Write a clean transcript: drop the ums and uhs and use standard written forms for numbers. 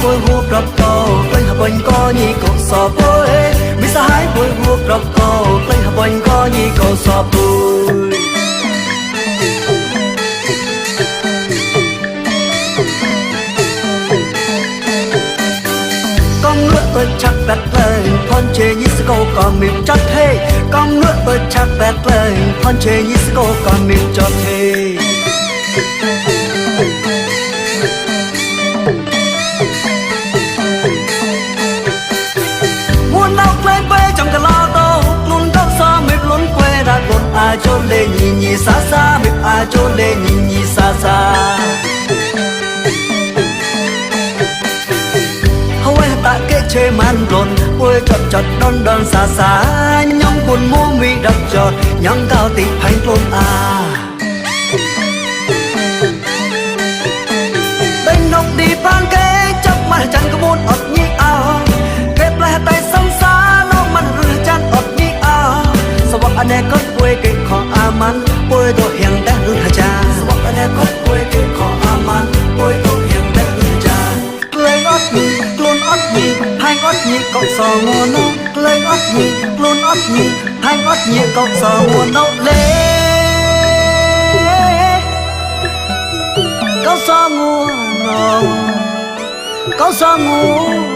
bôi hụp đọc cầu quanh hợp bánh có nhị cầu sò bôi mi sa hái bôi hụp đọc cầu quanh hợp bánh có nhị cầu sò bôi con ngựa tôi chắc bẹt lời con chê nhị sư cầu còn mịp chắc thế con ngựa tôi chắc bẹt lời con chê nhị sư cầu còn mịp cho thế a cho lê nhì nhì xa xa mịp a cho lê nhì nhì xa xa hầu ai ta kê chê man rộn ôi chọt chọt đón đón xa xa nhóm buồn mua mi đập chọt nhóm cao tị hành lôn à bên nóc đi phan kê chấp mà chẳng có muốn ọt nhị ao kẹp lại tay sông xa nóมันchẳng ọt nhị ao sao anh ấy có quê cái khó aman quê đồ hiền đã hư hà nhẹ cọc gió mùa nâu lê có gió mùa nâu có gió mùa